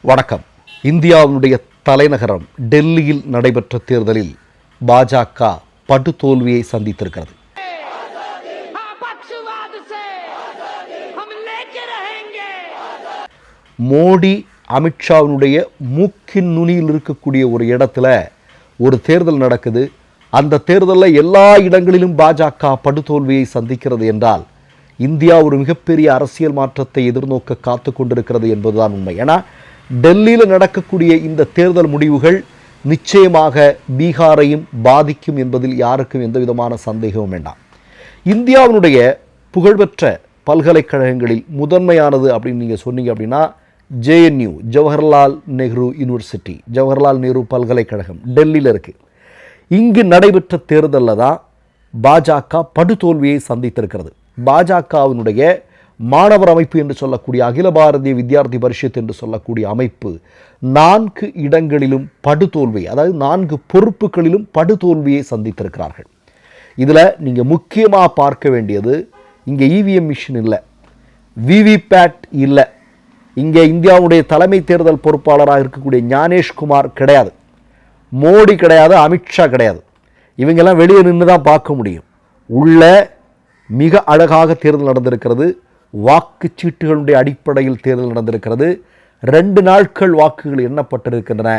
வணக்கம். இந்தியாவினுடைய தலைநகரம் டெல்லியில் நடைபெற்ற தேர்தலில் பாஜக படுதோல்வியை சந்தித்திருக்கிறது. மோடி அமித்ஷாவினுடைய மூக்கின் நுனியில் இருக்கக்கூடிய ஒரு இடத்துல ஒரு தேர்தல் நடக்குது. அந்த தேர்தலில் எல்லா இடங்களிலும் பாஜக படுதோல்வியை சந்திக்கிறது என்றால் இந்தியா ஒரு மிகப்பெரிய அரசியல் மாற்றத்தை எதிர்நோக்க காத்து கொண்டிருக்கிறது என்பதுதான் உண்மை. ஏன்னா டெல்லியில் நடக்கக்கூடிய இந்த தேர்தல் முடிவுகள் நிச்சயமாக பீகாரையும் பாதிக்கும் என்பதில் யாருக்கும் எந்த விதமான சந்தேகமும் வேண்டாம். இந்தியாவினுடைய புகழ்பெற்ற பல்கலைக்கழகங்களில் முதன்மையானது அப்படின்னு நீங்கள் சொன்னீங்க அப்படின்னா JNU, ஜவஹர்லால் நேரு யூனிவர்சிட்டி, ஜவஹர்லால் நேரு பல்கலைக்கழகம் டெல்லியில் இருக்குது. இங்கு நடைபெற்ற தேர்தலில் தான் பாஜக படுதோல்வியை சந்தித்திருக்கிறது. பாஜகவினுடைய மாணவர் அமைப்பு என்று சொல்லக்கூடிய அகில பாரதிய வித்யார்த்தி பரிஷத் என்று சொல்லக்கூடிய அமைப்பு 4 இடங்களிலும் படுதோல்வி, அதாவது 4 பொறுப்புகளிலும் படுதோல்வியை சந்தித்திருக்கிறார்கள். இதில் நீங்கள் முக்கியமாக பார்க்க வேண்டியது, இங்கே EVM மிஷின் இல்லை, விவிபேட் இல்லை, இங்கே இந்தியாவுடைய தலைமை தேர்தல் பொறுப்பாளராக இருக்கக்கூடிய ஞானேஷ்குமார் கிடையாது, மோடி கிடையாது, அமித்ஷா கிடையாது. இவங்கெல்லாம் வெளியே நின்று தான் பார்க்க முடியும். உள்ள மிக அழகாக தேர்தல் நடந்திருக்கிறது. வாக்குச்சீட்டுகளுடைய அடிப்படையில் தேர்தல் நடந்திருக்கிறது. 2 நாட்கள் வாக்குகள் எண்ணப்பட்டிருக்கின்றன.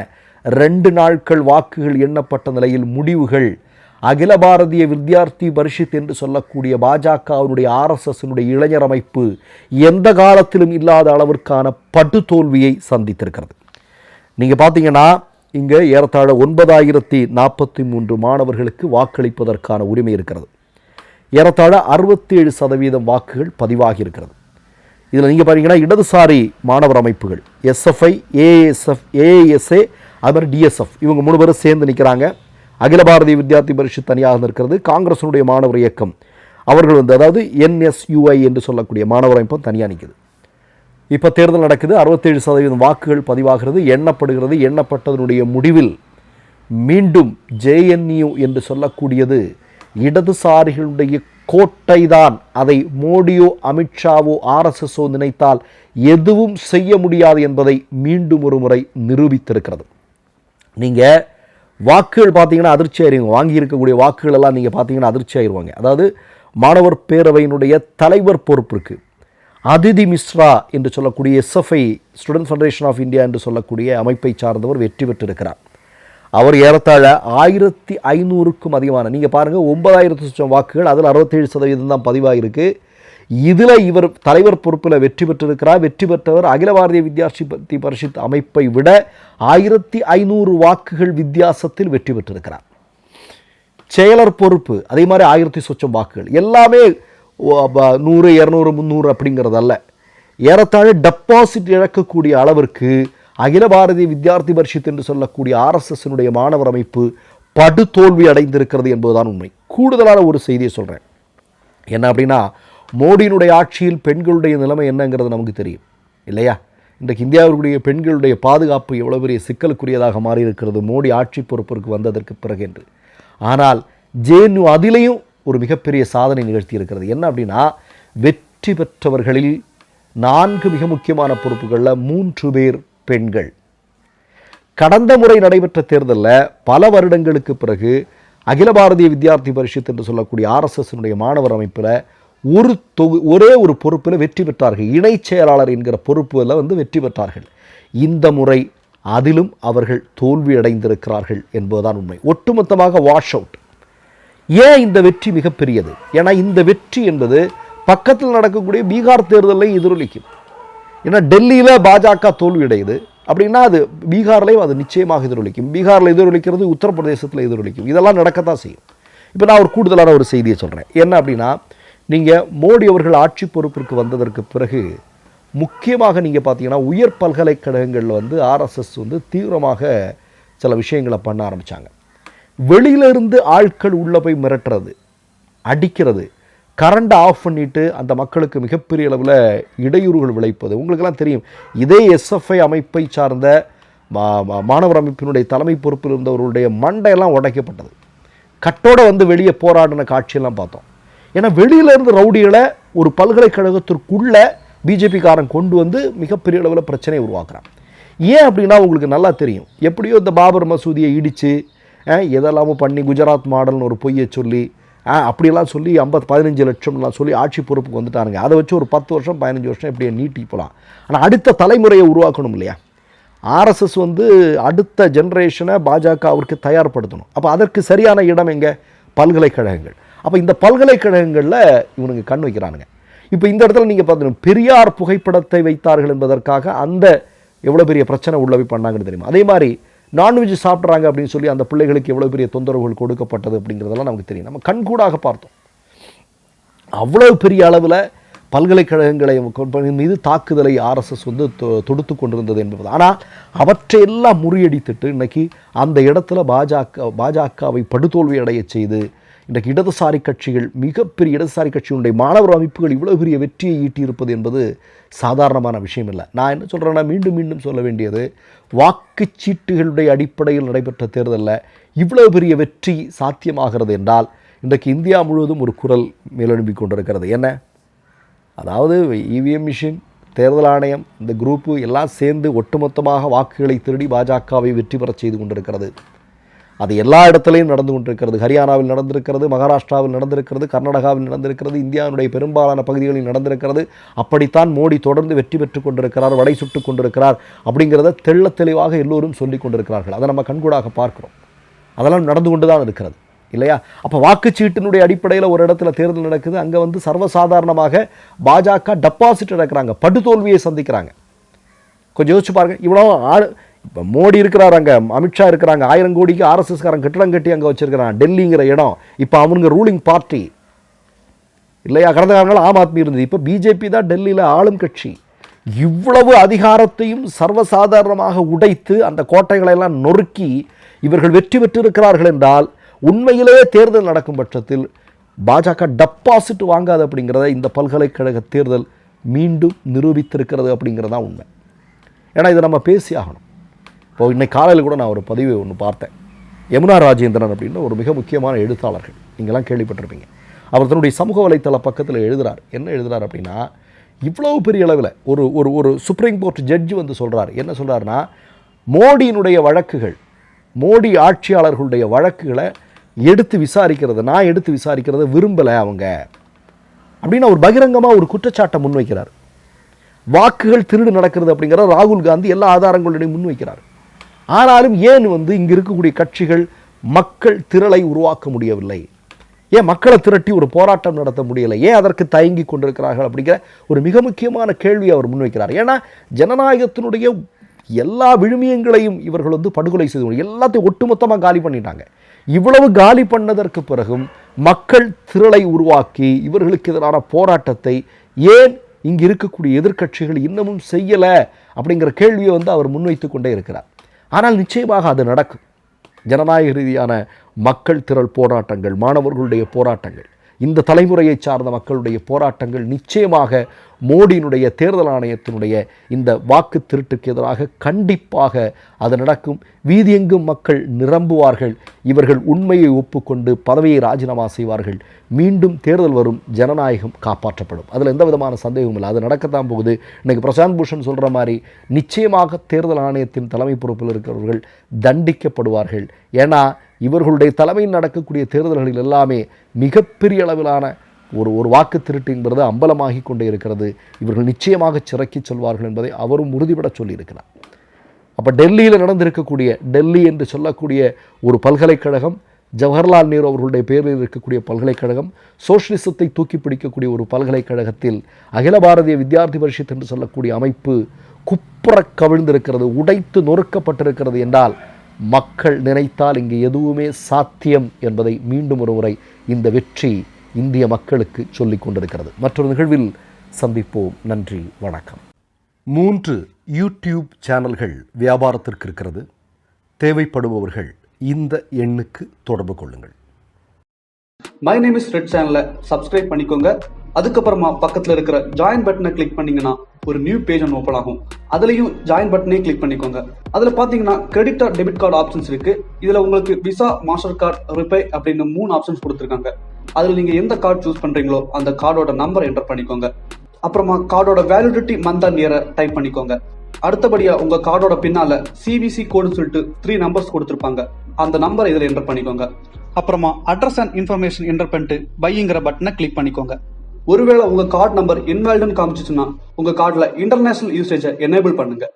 2 நாட்கள் வாக்குகள் எண்ணப்பட்ட நிலையில் முடிவுகள் அகில பாரதிய வித்யார்த்தி பரிஷத் என்று சொல்லக்கூடிய பாஜகவினுடைய RSSனுடைய இளைஞர் அமைப்பு எந்த காலத்திலும் இல்லாத அளவிற்கான படுதோல்வியை சந்தித்திருக்கிறது. நீங்கள் பார்த்தீங்கன்னா இங்கே ஏறத்தாழ 9043 மாணவர்களுக்கு வாக்களிப்பதற்கான உரிமை இருக்கிறது. ஏறத்தாழ 67% வாக்குகள் பதிவாகி இருக்கிறது. இதில் நீங்கள் பார்த்தீங்கன்னா இடதுசாரி மாணவர் அமைப்புகள் SFI, AASF, AASA, அது மாதிரி DSF, இவங்க 3 பேரும் சேர்ந்து நிற்கிறாங்க. அகில பாரதிய வித்யார்த்தி பரிஷத் தனியாக இருக்கிறது. காங்கிரஸினுடைய மாணவர் இயக்கம் அவர்கள் அதாவது NSUI என்று சொல்லக்கூடிய மாணவர் அமைப்பும் தனியாக நிற்குது. இப்போ தேர்தல் நடக்குது. 67% வாக்குகள் பதிவாகிறது, எண்ணப்படுகிறது. எண்ணப்பட்டதனுடைய முடிவில் மீண்டும் JNU என்று சொல்லக்கூடியது இடதுசாரிகளுடைய கோட்டைதான். அதை மோடியோ அமித்ஷாவோ RSSஓ நினைத்தால் எதுவும் செய்ய முடியாது என்பதை மீண்டும் ஒரு முறை நிரூபித்திருக்கிறது. நீங்கள் வாக்குகள் பார்த்தீங்கன்னா அதிர்ச்சி ஆயிருங்க. வாங்கி இருக்கக்கூடிய வாக்குகள் எல்லாம் நீங்கள் பார்த்தீங்கன்னா அதிர்ச்சி ஆயிடுவாங்க. அதாவது மாணவர் பேரவையினுடைய தலைவர் பொறுப்பிற்கு அதிதி மிஸ்ரா என்று சொல்லக்கூடிய SFI, student federation of India என்று சொல்லக்கூடிய அமைப்பை சார்ந்தவர் வெற்றி பெற்றிருக்கிறார். அவர் ஏறத்தாழ 1500க்கும் அதிகமான, நீங்கள் பாருங்கள், 9000 வாக்குகள், அதில் 67% தான் பதிவாகிருக்கு. இதில் இவர் தலைவர் பொறுப்பில் வெற்றி பெற்றிருக்கிறார். வெற்றி பெற்றவர் அகில பாரதிய வித்யார்த்தி பரிஷத் அமைப்பை விட 1500 வாக்குகள் வித்தியாசத்தில் வெற்றி பெற்றிருக்கிறார். செயலர் பொறுப்பு அதே மாதிரி 1000 வாக்குகள். எல்லாமே 100, 200, 300 அப்படிங்கிறதல்ல. ஏறத்தாழ டெபாசிட் இழக்கக்கூடிய அளவிற்கு அகில பாரதிய வித்யார்த்தி பரிஷத் என்று சொல்லக்கூடிய RSSனுடைய மாணவர் அமைப்பு படுதோல்வி அடைந்திருக்கிறது என்பதுதான் உண்மை. கூடுதலான ஒரு செய்தியை சொல்கிறேன். என்ன அப்படின்னா, மோடியினுடைய ஆட்சியில் பெண்களுடைய நிலைமை என்னங்கிறது நமக்கு தெரியும் இல்லையா? இன்றைக்கு இந்தியாவினுடைய பெண்களுடைய பாதுகாப்பு எவ்வளோ பெரிய சிக்கலுக்குரியதாக மாறி இருக்கிறது மோடி ஆட்சி பொறுப்பிற்கு வந்ததற்கு பிறகு என்று. ஆனால் JNU அதிலையும் ஒரு மிகப்பெரிய சாதனை நிகழ்த்தி இருக்கிறது. என்ன அப்படின்னா, வெற்றி பெற்றவர்களில் 4 மிக முக்கியமான பொறுப்புகளில் 3 பேர் பெண்கள். கடந்த முறை நடைபெற்ற தேர்தலில் பல வருடங்களுக்கு பிறகு அகில பாரதிய வித்யார்த்தி பரிஷத் என்று சொல்லக்கூடிய RSSனுடைய மாணவர் அமைப்பில் ஒரே ஒரு பொறுப்பில் வெற்றி பெற்றார்கள். இணை செயலாளர் என்கிற பொறுப்பில் வெற்றி பெற்றார்கள். இந்த முறை அதிலும் அவர்கள் தோல்வி அடைந்திருக்கிறார்கள் என்பதுதான் உண்மை. ஒட்டுமொத்தமாக வாஷ் அவுட். ஏன் இந்த வெற்றி மிகப்பெரியது? ஏன்னா இந்த வெற்றி என்பது பக்கத்தில் நடக்கக்கூடிய பீகார் தேர்தலை எதிரொலிக்கும். ஏன்னா டெல்லியில் பாஜக தோல்வி அடையுது அப்படின்னா அது பீகார்லேயும் அது நிச்சயமாக எதிரொலிக்கும். பீகாரில் எதிரொலிக்கிறது, உத்தரப்பிரதேசத்தில் எதிரொலிக்கும். இதெல்லாம் நடக்கத்தான் செய்யும். இப்போ நான் ஒரு கூடுதலான ஒரு செய்தியை சொல்கிறேன். என்ன அப்படின்னா, நீங்கள் மோடி அவர்கள் ஆட்சி பொறுப்பிற்கு வந்ததற்கு பிறகு முக்கியமாக நீங்கள் பார்த்தீங்கன்னா உயர் பல்கலைக்கழகங்களில் RSS தீவிரமாக சில விஷயங்களை பண்ண ஆரம்பித்தாங்க. வெளியிலிருந்து ஆட்கள் உள்ளே போய் மிரட்டுறது, அடிக்கிறது, கரண்ட் ஆஃப் பண்ணிவிட்டு அந்த மக்களுக்கு மிகப்பெரிய அளவில் இடையூறுகள் விளைப்பது உங்களுக்கெல்லாம் தெரியும். இதே SFI அமைப்பை சார்ந்த மாணவர் அமைப்பினுடைய தலைமை பொறுப்பில் இருந்தவர்களுடைய மண்டையெல்லாம் உடைக்கப்பட்டது. கட்டோடு வெளியே போராடின காட்சியெல்லாம் பார்த்தோம். ஏன்னா வெளியிலேருந்து ரவுடிகளை ஒரு பல்கலைக்கழகத்திற்குள்ளே பிஜேபிக்காரன் கொண்டு மிகப்பெரிய அளவில் பிரச்சனையை உருவாக்குறான். ஏன் அப்படின்னா உங்களுக்கு நல்லா தெரியும், எப்படியோ இந்த பாபர் மசூதியை இடித்து எதெல்லாமோ பண்ணி குஜராத் மாடல்னு ஒரு பொய்யை சொல்லி அப்படியெல்லாம் சொல்லி 15 லட்சம்லாம் சொல்லி ஆட்சி பொறுப்புக்கு வந்துட்டாருங்க. அதை வச்சு ஒரு 10 வருஷம் 15 வருஷம் எப்படியே நீட்டி போகலாம். ஆனால் அடுத்த தலைமுறையை உருவாக்கணும் இல்லையா? ஆர்எஸ்எஸ் அடுத்த ஜென்ரேஷனை பாஜகவிற்கு தயார்படுத்தணும். அப்போ அதற்கு சரியான இடம் எங்கே? பல்கலைக்கழகங்கள். அப்போ இந்த பல்கலைக்கழகங்களில் இவனுங்க கண் வைக்கிறானுங்க. இப்போ இந்த இடத்துல நீங்கள் பார்த்தீங்கன்னா பெரியார் புகைப்படத்தை வைத்தார்கள் என்பதற்காக அந்த எவ்வளோ பெரிய பிரச்சனை உள்ளவை பண்ணாங்கன்னு தெரியுமா? அதே மாதிரி நான்வெஜ் சாப்பிட்றாங்க அப்படின்னு சொல்லி அந்த பிள்ளைகளுக்கு எவ்வளோ பெரிய தொந்தரவுகள் கொடுக்கப்பட்டது அப்படிங்கிறதெல்லாம் நமக்கு தெரியும். நம்ம கண்கூடாக பார்த்தோம். அவ்வளோ பெரிய அளவில் பல்கலைக்கழகங்களை மீது தாக்குதலை ஆர்எஸ்எஸ் தொடுத்து கொண்டிருந்தது என்பது. ஆனால் அவற்றையெல்லாம் முறியடித்துட்டு இன்றைக்கி அந்த இடத்துல பாஜகவை படுதோல்வி அடைய செய்து இன்றைக்கு இடதுசாரி கட்சிகள், மிகப்பெரிய இடதுசாரி கட்சியினுடைய மாணவர் அமைப்புகள் இவ்வளோ பெரிய வெற்றியை ஈட்டியிருப்பது என்பது சாதாரணமான விஷயம் இல்லை. நான் என்ன சொல்கிறேன்னா, மீண்டும் மீண்டும் சொல்ல வேண்டியது, வாக்குச்சீட்டுகளுடைய அடிப்படையில் நடைபெற்ற தேர்தலில் இவ்வளோ பெரிய வெற்றி சாத்தியமாகிறது என்றால் இன்றைக்கு இந்தியா முழுவதும் ஒரு குரல் மேலெழும்பி கொண்டிருக்கிறது. என்ன? அதாவது இவிஎம் மிஷின், தேர்தல் ஆணையம், இந்த குரூப்பு எல்லாம் சேர்ந்து ஒட்டுமொத்தமாக வாக்குகளை திருடி பாஜகவை வெற்றி பெறச் செய்து கொண்டிருக்கிறது. அது எல்லா இடத்துலையும் நடந்து கொண்டிருக்கிறது. ஹரியானாவில் நடந்திருக்கிறது, மகாராஷ்டிராவில் நடந்திருக்கிறது, கர்நாடகாவில் நடந்திருக்கிறது, இந்தியாவுடைய பெரும்பாலான பகுதிகளில் நடந்திருக்கிறது. அப்படித்தான் மோடி தொடர்ந்து வெற்றி பெற்று கொண்டிருக்கிறார், வடை சுட்டு கொண்டிருக்கிறார் அப்படிங்கிறத தெள்ள தெளிவாக எல்லோரும் சொல்லிக் கொண்டிருக்கிறார்கள். அதை நம்ம கண்கூடாக பார்க்கிறோம். அதெல்லாம் நடந்து கொண்டு தான் இருக்கிறது இல்லையா? அப்போ வாக்குச்சீட்டினுடைய அடிப்படையில் ஒரு இடத்துல தேர்தல் நடக்குது, அங்கே சர்வசாதாரணமாக பாஜக டெபாசிட் இழக்கிறாங்க, படுதோல்வியை சந்திக்கிறாங்க. கொஞ்சம் யோசிச்சு பாருங்க. இவ்வளோ இப்போ மோடி இருக்கிறார், அங்கே அமித்ஷா இருக்கிறாங்க, 1000 கோடிக்கு ஆர்எஸ்எஸ்காரன் கட்டிடம் கட்டி அங்கே வச்சிருக்கிறான் டெல்லிங்கிற இடம். இப்போ அவனுங்க ரூலிங் பார்ட்டி இல்லையா? கடந்த காலங்களில் ஆம் ஆத்மி இருந்தது, இப்போ பிஜேபி தான் டெல்லியில் ஆளும் கட்சி. இவ்வளவு அதிகாரத்தையும் சர்வசாதாரணமாக உடைத்து அந்த கோட்டைகளெல்லாம் நொறுக்கி இவர்கள் வெற்றி பெற்றிருக்கிறார்கள் என்றால் உண்மையிலேயே தேர்தல் நடக்கும் பட்சத்தில் பாஜக டெபாசிட் வாங்காது அப்படிங்கிறத இந்த பல்கலைக்கழக தேர்தல் மீண்டும் நிரூபித்திருக்கிறது அப்படிங்கிறதான் உண்மை. ஏன்னா இதை நம்ம பேசி ஆகணும். இப்போ இன்னைக்கு காலையில் கூட நான் ஒரு பதிவு ஒன்று பார்த்தேன். யமுனா ராஜேந்திரன் அப்படின்னு ஒரு மிக முக்கியமான எழுத்தாளர்கள், நீங்கள்லாம் கேள்விப்பட்டிருப்பீங்க. அவர் தன்னுடைய சமூக வலைத்தள பக்கத்தில் எழுதுகிறார். என்ன எழுதுகிறார் அப்படின்னா, இவ்வளவு பெரிய அளவில் ஒரு ஒரு ஒரு சுப்ரீம் கோர்ட் ஜட்ஜு சொல்கிறார். என்ன சொல்கிறாருன்னா, மோடியினுடைய வழக்குகள், மோடி ஆட்சியாளர்களுடைய வழக்குகளை நான் எடுத்து விசாரிக்கிறத விரும்பலை அவங்க அப்படின்னு அவர் பகிரங்கமாக ஒரு குற்றச்சாட்டை முன்வைக்கிறார். வாக்குகள் திருடு நடக்கிறது அப்படிங்கிற ராகுல் காந்தி எல்லா ஆதாரங்களுடையும் முன்வைக்கிறார். ஆனாலும் ஏன் இங்கே இருக்கக்கூடிய கட்சிகள் மக்கள் திரளை உருவாக்க முடியவில்லை? ஏன் மக்களை திரட்டி ஒரு போராட்டம் நடத்த முடியலை? ஏன் அதற்கு தயங்கி கொண்டிருக்கிறார்கள் அப்படிங்கிற ஒரு மிக முக்கியமான கேள்வியை அவர் முன்வைக்கிறார். ஏன்னா ஜனநாயகத்தினுடைய எல்லா விழுமியங்களையும் இவர்கள் படுகொலை செய்து எல்லாத்தையும் ஒட்டுமொத்தமாக காலி பண்ணிட்டாங்க. இவ்வளவு காலி பண்ணதற்கு பிறகும் மக்கள் திரளை உருவாக்கி இவர்களுக்கு எதிரான போராட்டத்தை ஏன் இங்கே இருக்கக்கூடிய எதிர்க்கட்சிகள் இன்னமும் செய்யலை அப்படிங்கிற கேள்வியை அவர் முன்வைத்து கொண்டே இருக்கிறார். ஆனால் நிச்சயமாக அது நடக்கும். ஜனநாயக ரீதியான மக்கள் திரள் போராட்டங்கள், மாணவர்களுடைய போராட்டங்கள், இந்த தலைமுறையை சார்ந்த மக்களுடைய போராட்டங்கள் நிச்சயமாக மோடியினுடைய தேர்தல் ஆணையத்தினுடைய இந்த வாக்கு திருட்டுக்கு எதிராக கண்டிப்பாக அது நடக்கும். வீதியெங்கும் மக்கள் நிரம்புவார்கள். இவர்கள் உண்மையை ஒப்புக்கொண்டு பதவியை ராஜினாமா செய்வார்கள். மீண்டும் தேர்தல் வரும், ஜனநாயகம் காப்பாற்றப்படும். அதில் எந்த விதமான சந்தேகமும் இல்லை. அது நடக்கத்தான் போகுது. இன்றைக்கி பிரசாந்த் பூஷன் சொல்கிற மாதிரி நிச்சயமாக தேர்தல் ஆணையத்தின் தலைமை பொறுப்பில் இருக்கிறவர்கள் தண்டிக்கப்படுவார்கள். ஏன்னா இவர்களுடைய தலைமையில் நடக்கக்கூடிய தேர்தல்களில் எல்லாமே மிகப்பெரிய அளவிலான ஒரு வாக்கு திருட்டுங்கிறது அம்பலமாகி கொண்டே இருக்கிறது. இவர்கள் நிச்சயமாக சிறைக்கு செல்வார்கள் என்பதை அவரும் உறுதிபட சொல்லியிருக்கிறார். அப்போ டெல்லியில் நடந்திருக்கக்கூடிய, டெல்லி என்று சொல்லக்கூடிய ஒரு பல்கலைக்கழகம், ஜவஹர்லால் நேரு அவர்களுடைய பெயரில் இருக்கக்கூடிய பல்கலைக்கழகம், சோஷலிசத்தை தூக்கி பிடிக்கக்கூடிய ஒரு பல்கலைக்கழகத்தில் அகில பாரதிய வித்யார்த்தி பரிஷத் என்று சொல்லக்கூடிய அமைப்பு குப்புற கவிழ்ந்திருக்கிறது, உடைத்து நொறுக்கப்பட்டிருக்கிறது என்றால் மக்கள் நினைத்தால் இங்கு எதுவுமே சாத்தியம் என்பதை மீண்டும் ஒரு முறை இந்த வெற்றி இந்திய மக்களுக்கு சொல்லிக் கொண்டிருக்கிறது. மற்றொரு நிகழ்வில் சந்திப்போம். நன்றி, வணக்கம். 3 யூடியூப் சேனல்கள் வியாபாரத்திற்கு இருக்கிறது. தேவைப்படுபவர்கள் இந்த எண்ணுக்கு தொடர்பு கொள்ளுங்கள். மை நேம் இஸ் ரெட் சேனலை சப்ஸ்கிரைப் பண்ணிக்கோங்க. அதுக்கப்புறமா பக்கத்தில் இருக்கிற ஜாயின் பட்டனை கிளிக் பண்ணீங்கன்னா ஒரு நியூ பேஜ் ஒன்று ஓப்பன் ஆகும். அதுலயும் ஜாயின் பட்டனே கிளிக் பண்ணிக்கோங்க. அதுல பாத்தீங்கன்னா credit R debit card options இருக்கு. இதுல உங்களுக்கு விசா, மாஸ்டர் கார்டு, ரிப்பே அப்படின்னு 3 ஆப்ஷன்ஸ் கொடுத்துருக்காங்க. அதுல நீங்க எந்த கார்டு சூஸ் பண்றீங்களோ அந்த கார்டோட நம்பர் என்டர் பண்ணிக்கோங்க. அப்புறமா கார்டோட வேலிடிட்டி மந்த் அண்ட் இயரை டைப் பண்ணிக்கோங்க. அடுத்தபடியா உங்க கார்டோட பின்னால சிவிசி கோடுன்னு சொல்லிட்டு 3 நம்பர்ஸ் கொடுத்திருப்பாங்க. அந்த நம்பரை இதுல என்டர் பண்ணிக்கோங்க. அப்புறமா அட்ரஸ் அண்ட் இன்ஃபர்மேஷன் என்டர் பண்ணிட்டு பைங்கிற பட்டனை கிளிக் பண்ணிக்கோங்க. ஒருவேளை உங்க கார்டு நம்பர் இன்வாலிட்னு காமிச்சிச்சுன்னா உங்க கார்டுல இன்டர்நேஷனல் யூசேஜை எனேபிள் பண்ணுங்க.